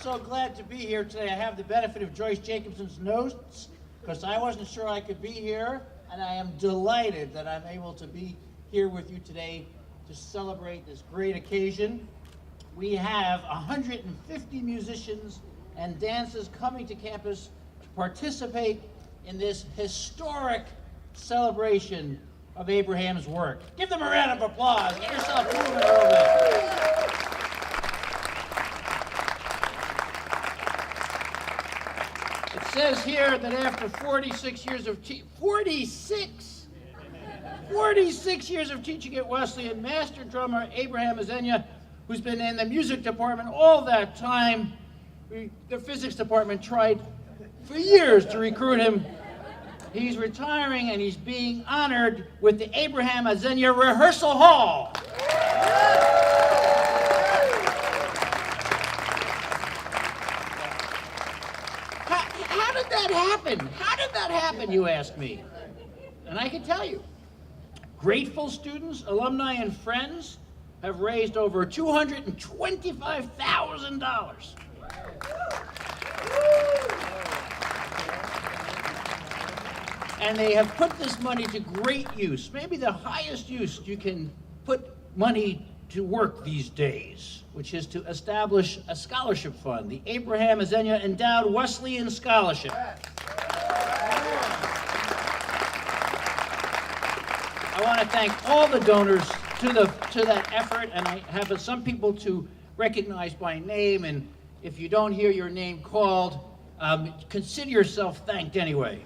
So glad to be here today. I have the benefit of Joyce Jacobson's notes because I wasn't sure I could be here, and I am delighted that I'm able to be here with you today to celebrate this great occasion. We have 150 musicians and dancers coming to campus to participate in this historic celebration of Abraham's work. Give them a round of applause. Get yourself moving a little bit. says here that after 46 years of 46 years of teaching at Wesleyan, master drummer Abraham Adzenyah, who's been in the music department all that time, the physics department tried for years to recruit him. He's retiring and he's being honored with the Abraham Adzenyah Rehearsal Hall. How did that happen? How did that happen, you ask me? And I can tell you. Grateful students, alumni, and friends have raised over $225,000. And they have put this money to great use, maybe the highest use you can put money to work these days, which is to establish a scholarship fund, the Abraham Adzenyah Endowed Wesleyan Scholarship. I want to thank all the donors to that effort, and I have some people to recognize by name, and if you don't hear your name called, consider yourself thanked anyway.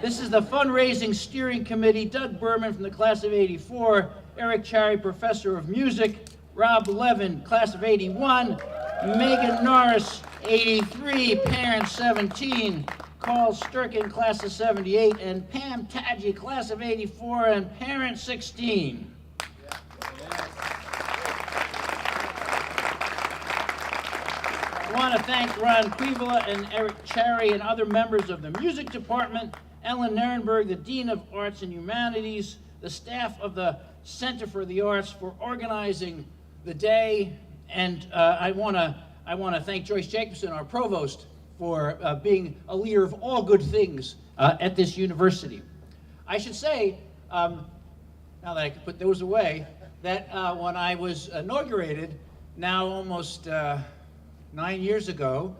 This is the fundraising steering committee: Doug Berman from the class of '84, Eric Cherry, professor of music, Rob Levin, class of '81, Megan Norris, '83, parent 17, Carl Sturkin, class of '78, and Pam Tadji, class of '84, and parent 16. I want to thank Ron Kuivila and Eric Cherry and other members of the music department, Ellen Nirenberg, the Dean of Arts and Humanities, the staff of the Center for the Arts for organizing the day, and I want to thank Joyce Jacobson, our provost, for being a leader of all good things at this university. I should say, now that I can put those away, that when I was inaugurated, now almost 9 years ago,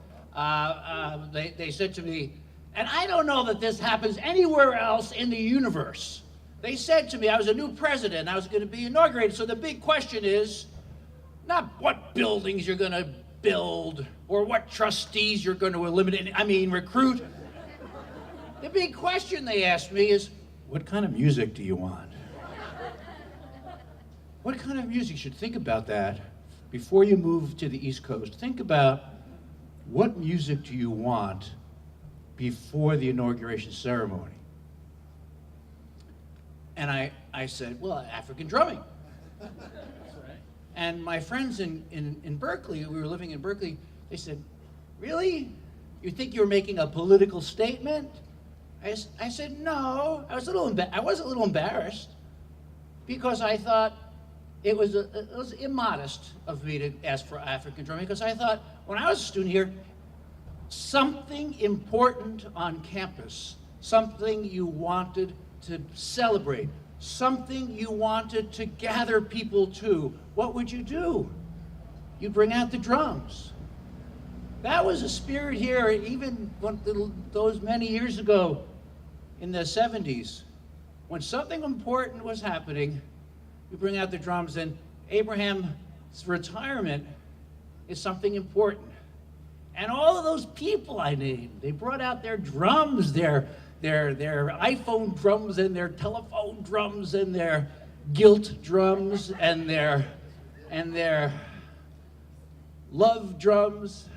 they said to me, and I don't know that this happens anywhere else in the universe. They said to me, I was a new president, I was going to be inaugurated, so the big question is not what buildings you're going to build or what trustees you're going to recruit. The big question they asked me is, what kind of music do you want? What kind of music? You should think about that before you move to the East Coast. Think about what music do you want before the inauguration ceremony. And I said, well, African drumming. And my friends in Berkeley, we were living in Berkeley, they said, really? You think you were making a political statement? I said, no. I was a little embarrassed because I thought it was immodest of me to ask for African drumming, because I thought when I was a student here, something important on campus, something you wanted to celebrate, something you wanted to gather people to, what would you do? You'd bring out the drums. That was a spirit here, even those many years ago in the 70s. When something important was happening, you bring out the drums, and Abraham's retirement is something important. And all of those people I named, they brought out their drums, their iPhone drums and their telephone drums and their guilt drums and their love drums,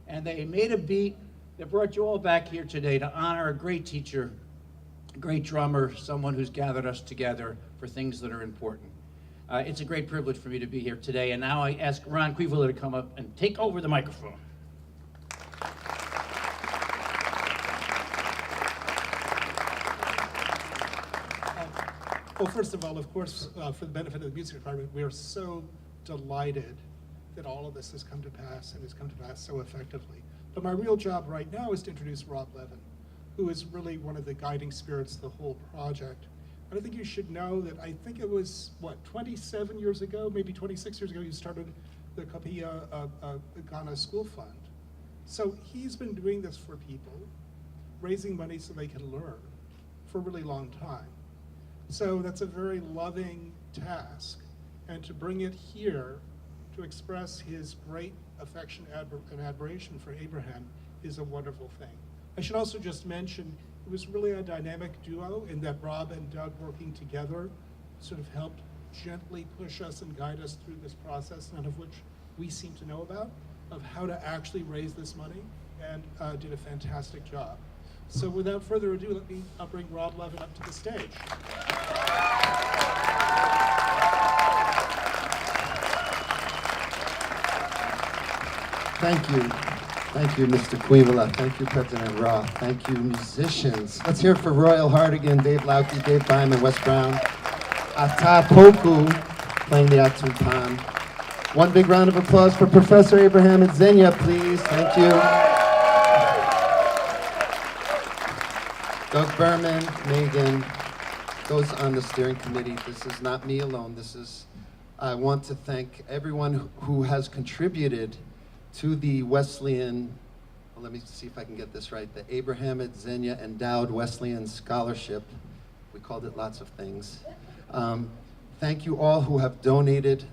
and they made a beat that brought you all back here today to honor a great teacher, a great drummer, someone who's gathered us together for things that are important. It's a great privilege for me to be here today, and now I ask Ron Kuivila to come up and take over the microphone. Well, first of all, of course, for the benefit of the music department, we are so delighted that all of this has come to pass and has come to pass so effectively. But my real job right now is to introduce Roth Levin, who is really one of the guiding spirits of the whole project. And I think you should know that I think it was, 27 years ago, maybe 26 years ago, you started the Kapia Ghana School Fund. So he's been doing this for people, raising money so they can learn for a really long time. So that's a very loving task. And to bring it here to express his great affection and admiration for Abraham is a wonderful thing. I should also just mention, it was really a dynamic duo in that Rob and Doug working together sort of helped gently push us and guide us through this process, none of which we seem to know about, of how to actually raise this money, and did a fantastic job. So without further ado, let me bring Rod Levin up to the stage. Thank you. Thank you, Mr. Kuivila. Thank you, President Roth. Thank you, musicians. Let's hear it for Royal Hartigan, Dave Loucky, Dave Bindman, Wes Brown. Attah Poku playing the Atumpan. One big round of applause for Professor Abraham Adzenyah, please. Thank you. Doug Berman, Megan, those on the steering committee. This is not me alone. I want to thank everyone who has contributed to the Wesleyan, well, let me see if I can get this right, the Abraham Adzenyah Endowed Wesleyan Scholarship. We called it lots of things. Thank you all who have donated.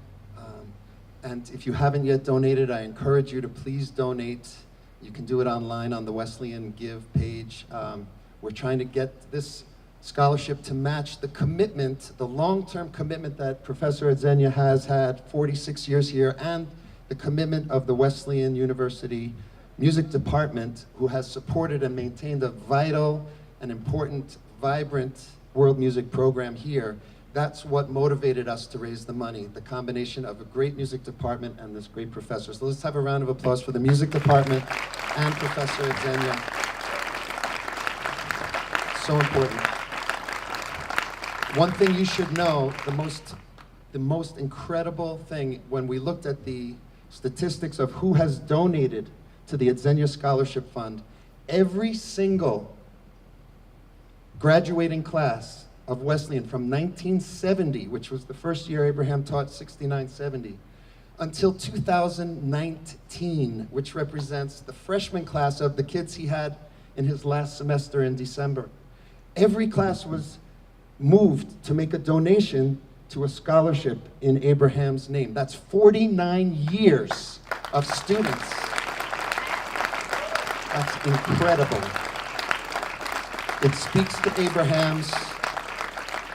And if you haven't yet donated, I encourage you to please donate. You can do it online on the Wesleyan Give page. We're trying to get this scholarship to match the commitment, the long-term commitment that Professor Adzenyah has had 46 years here, and the commitment of the Wesleyan University Music Department, who has supported and maintained a vital and important, vibrant world music program here. That's what motivated us to raise the money, the combination of a great music department and this great professor. So let's have a round of applause for the music department and Professor Adzenyah. So important. One thing you should know, the most incredible thing when we looked at the statistics of who has donated to the Adzenyah Scholarship Fund, every single graduating class of Wesleyan from 1970, which was the first year Abraham taught, 69-70, until 2019, which represents the freshman class of the kids he had in his last semester in December. Every class was moved to make a donation to a scholarship in Abraham's name. That's 49 years of students. That's incredible. It speaks to Abraham's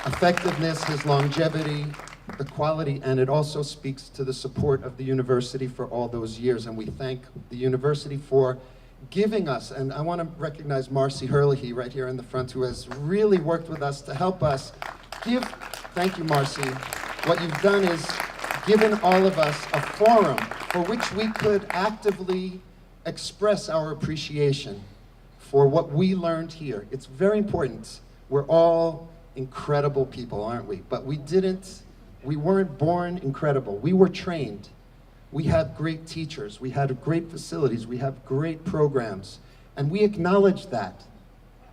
effectiveness, his longevity, the quality, and it also speaks to the support of the university for all those years. And we thank the university for giving us, and I want to recognize Marcy Herlihy right here in the front, who has really worked with us to help us give. Thank you, Marcy. What you've done is given all of us a forum for which we could actively express our appreciation for what we learned here. It's very important. We're all incredible people, aren't we? But we weren't born incredible. We were trained. We have great teachers. We had great facilities. We have great programs. And we acknowledge that.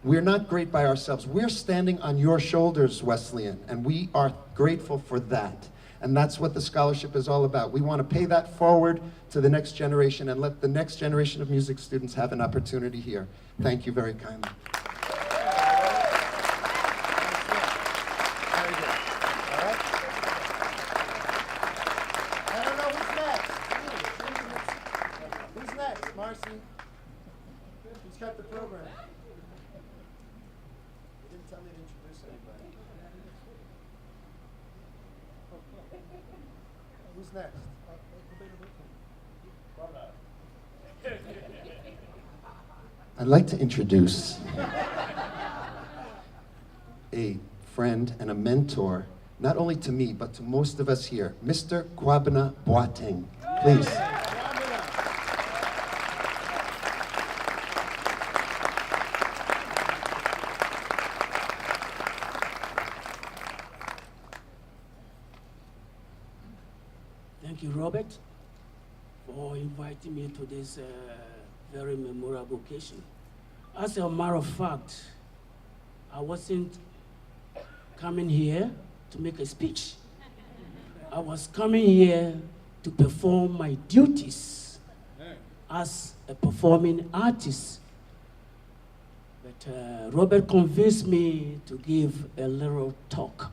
We're not great by ourselves. We're standing on your shoulders, Wesleyan, and we are grateful for that. And that's what the scholarship is all about. We want to pay that forward to the next generation and let the next generation of music students have an opportunity here. Thank you very kindly. Who's next, Marcy? Who's got the program? You didn't tell me to introduce anybody. Who's next? I'd like to introduce a friend and a mentor, not only to me, but to most of us here, Mr. Kwabena Boateng. Please. Thank you, Robert, for inviting me to this very memorable occasion. As a matter of fact, I wasn't coming here to make a speech. I was coming here to perform my duties as a performing artist. But Robert convinced me to give a little talk.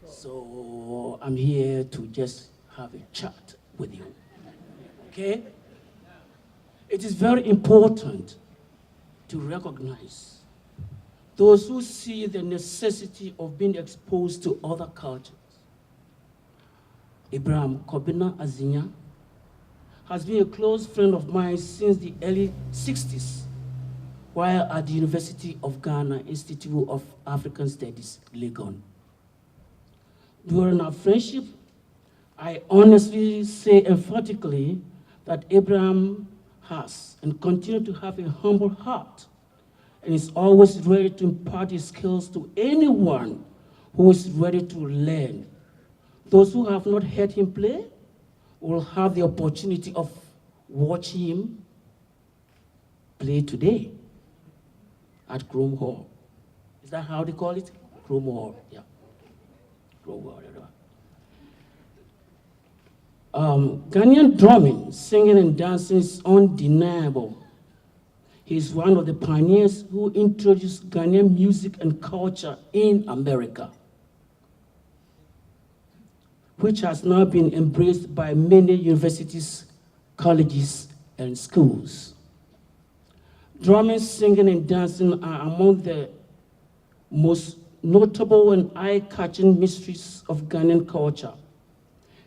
So I'm here to just have a chat with you, okay? It is very important to recognize those who see the necessity of being exposed to other cultures. Abraham Kwabena Adzenyah has been a close friend of mine since the early 60s, while at the University of Ghana Institute of African Studies, Legon. During our friendship, I honestly say emphatically that Abraham has and continues to have a humble heart and is always ready to impart his skills to anyone who is ready to learn. Those who have not heard him play will have the opportunity of watching him play today at Crowell Hall. Is that how they call it? Crowell Hall, yeah. Crowell Hall. Ghanaian drumming, singing, and dancing is undeniable. He's one of the pioneers who introduced Ghanaian music and culture in America, which has now been embraced by many universities, colleges, and schools. Drumming, singing, and dancing are among the most notable and eye-catching mysteries of Ghanaian culture.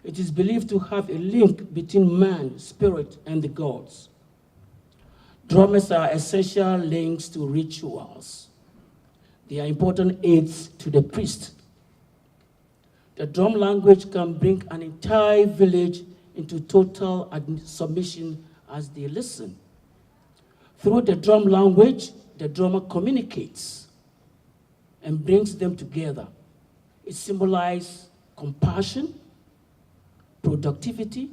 It is believed to have a link between man, spirit, and the gods. Drummers are essential links to rituals. They are important aids to the priest. The drum language can bring an entire village into total submission as they listen. Through the drum language, the drummer communicates and brings them together. It symbolizes compassion, productivity,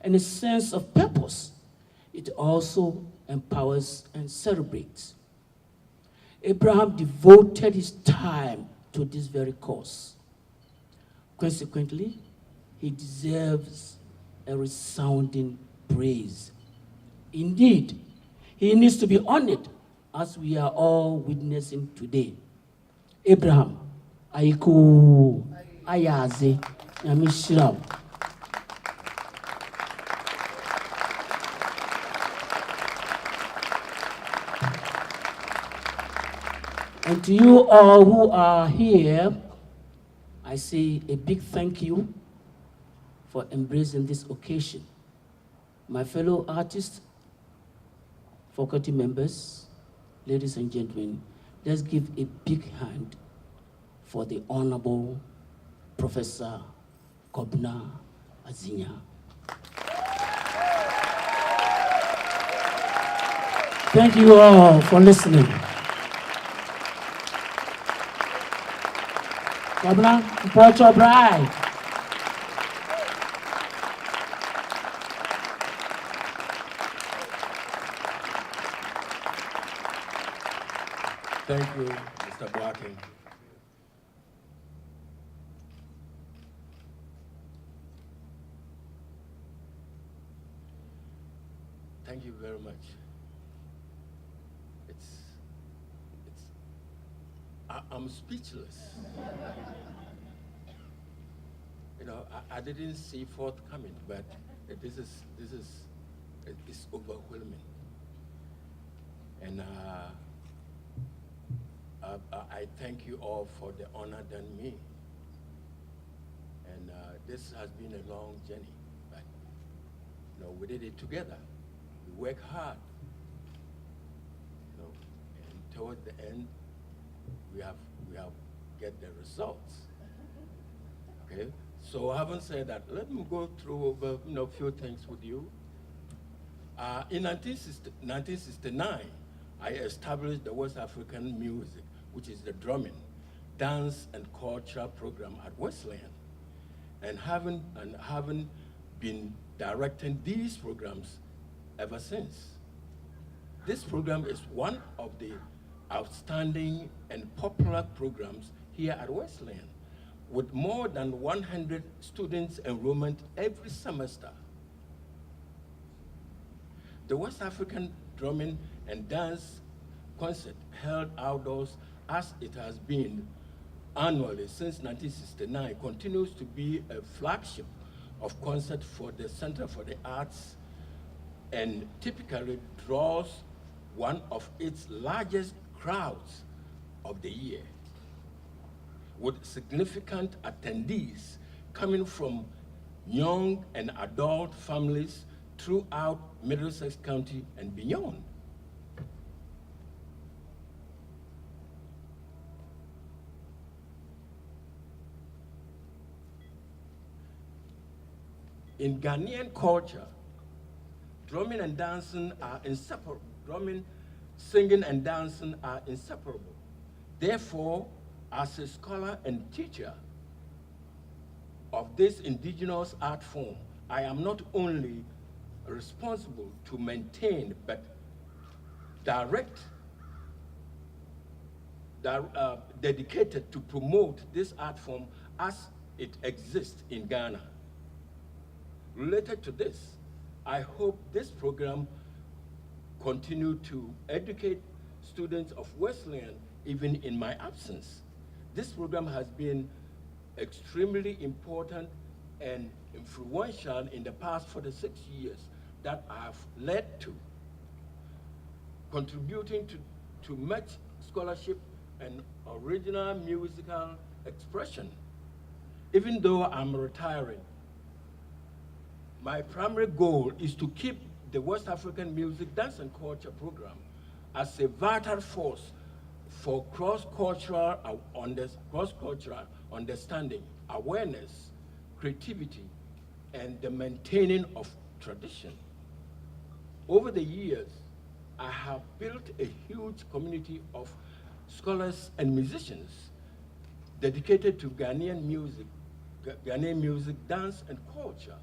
and a sense of purpose. It also empowers and celebrates. Abraham devoted his time to this very cause. Consequently, he deserves a resounding praise. Indeed, he needs to be honored, as we are all witnessing today. Abraham, Aiku Ayaze, Yamishirao. And to you all who are here, I say a big thank you for embracing this occasion. My fellow artists, faculty members, ladies and gentlemen, let's give a big hand for the Honorable Professor Kwabena Adzenyah. Thank you all for listening. Kwabena, report your bride. Thank you, Mr. Boateng. Thank you very much. I'm speechless. You know, I didn't see forthcoming, but it's overwhelming. And I thank you all for the honor done me. And this has been a long journey, but you know, we did it together. We worked hard, you know, and toward the end, we have get the results. Okay, so having said that, let me go through a few things with you. In 1969, I established the West African Music, which is the drumming, dance, and culture program at Wesleyan, and having been directing these programs ever since. This program is one of the outstanding and popular programs here at Wesleyan, with more than 100 students enrollment every semester. The West African Drumming and Dance Concert, held outdoors as it has been annually since 1969, continues to be a flagship of concert for the Center for the Arts, and typically draws one of its largest crowds of the year, with significant attendees coming from young and adult families throughout Middlesex County and beyond. In Ghanaian culture, drumming and dancing are inseparable. Drumming, singing, and dancing are inseparable. Therefore, as a scholar and teacher of this indigenous art form, I am not only responsible to maintain, but dedicated to promote this art form as it exists in Ghana. Related to this, I hope this program continue to educate students of Wesleyan even in my absence. This program has been extremely important and influential in the past 46 years that have led to contributing to much scholarship and original musical expression. Even though I'm retiring, my primary goal is to keep the West African Music, Dance, and Culture program as a vital force for cross-cultural understanding, awareness, creativity, and the maintaining of tradition. Over the years, I have built a huge community of scholars and musicians dedicated to Ghanaian music, dance, and culture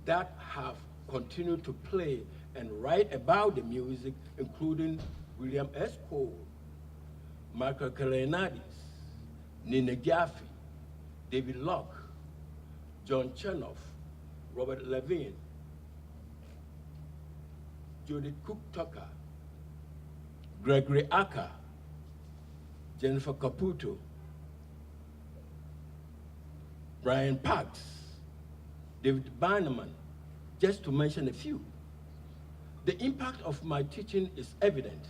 that have continued to play and write about the music, including William S. Cole, Michael Kalenadis, Nina Jaffe, David Locke, John Chernoff, Robert Levin, Judith Cook Tucker, Gregory Acker, Jennifer Caputo, Brian Parks, David Bindman, just to mention a few. The impact of my teaching is evident.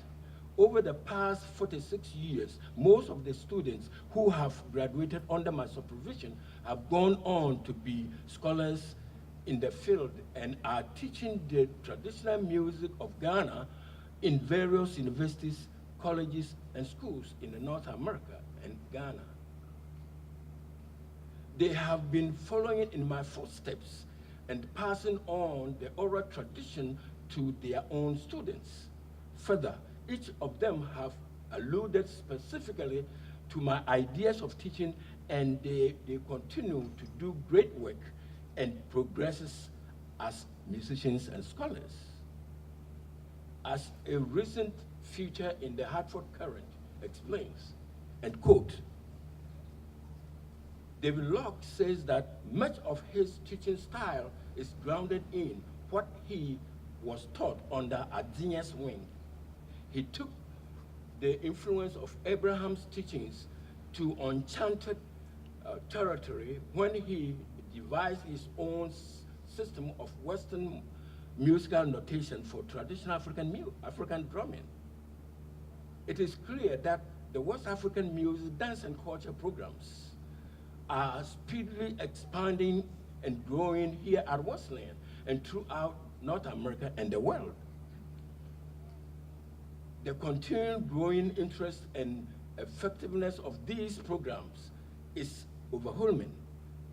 Over the past 46 years, most of the students who have graduated under my supervision have gone on to be scholars in the field and are teaching the traditional music of Ghana in various universities, colleges, and schools in North America and Ghana. They have been following in my footsteps and passing on the oral tradition to their own students. Further, each of them have alluded specifically to my ideas of teaching, and they continue to do great work and progresses as musicians and scholars. As a recent feature in the Hartford Current explains, and quote, David Locke says that much of his teaching style is grounded in what he was taught under Adzenyah's wing. He took the influence of Abraham's teachings to uncharted territory when he devised his own system of Western musical notation for traditional African drumming. It is clear that the West African music, dance, and culture programs are speedily expanding and growing here at Wesleyan and throughout North America and the world. The continued growing interest and effectiveness of these programs is overwhelming.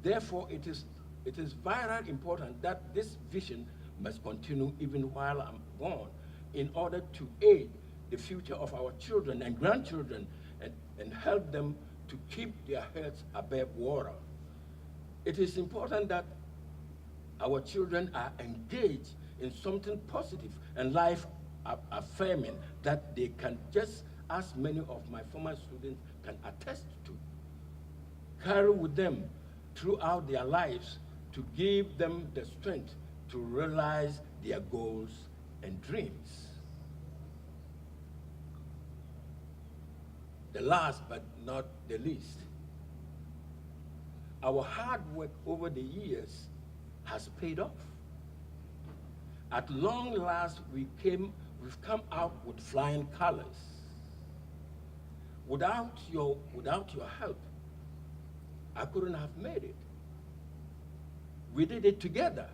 Therefore, it is vitally important that this vision must continue even while I'm gone in order to aid the future of our children and grandchildren and help them to keep their heads above water. It is important that our children are engaged in something positive and life-affirming that they can, just as many of my former students can attest to, carry with them throughout their lives to give them the strength to realize their goals and dreams. The last but not the least, our hard work over the years has paid off. At long last, we we've come out with flying colors. Without your help, I couldn't have made it. We did it together.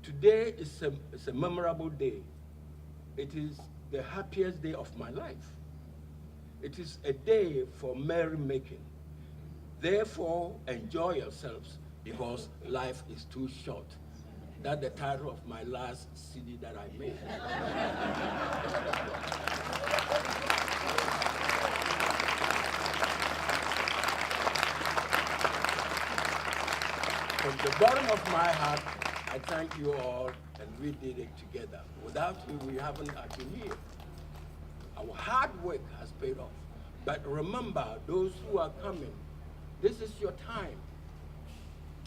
Today is a memorable day. It is the happiest day of my life. It is a day for merrymaking. Therefore, enjoy yourselves, because life is too short. That's the title of my last CD that I made. From the bottom of my heart, I thank you all, and we did it together. Without you, we haven't been here. Our hard work has paid off. But remember, those who are coming, this is your time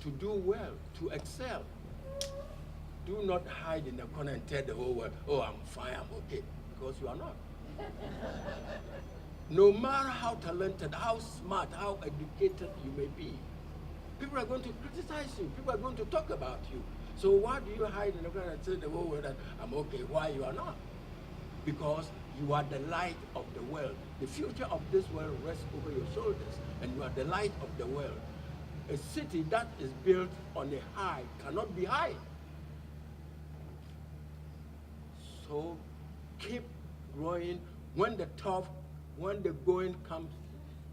to do well, to excel. Do not hide in the corner and tell the whole world, oh, I'm fine, I'm okay, because you are not. No matter how talented, how smart, how educated you may be, people are going to criticize you. People are going to talk about you. So why do you hide in the corner and tell the whole world that I'm okay? Why you are not? Because you are the light of the world. The future of this world rests over your shoulders, and you are the light of the world. A city that is built on a high cannot be high. So keep growing. When the going comes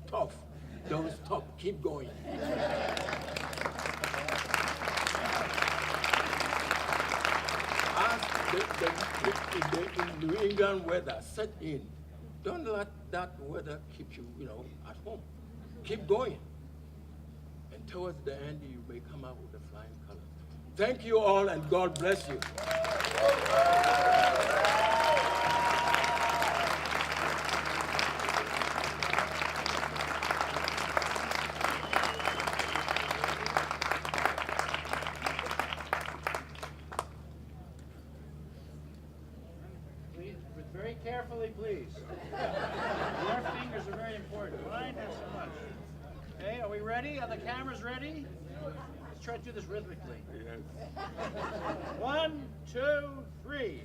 tough, don't stop, keep going. As the New England weather set in, don't let that weather keep you, at home. Keep going. And towards the end, you may come out with the flying colors. Thank you all, and God bless you. Very carefully, please. Your fingers are very important. Mine, not so much. Okay, are we ready? Are the cameras ready? Let's try to do this rhythmically. Yes. 1, 2, 3.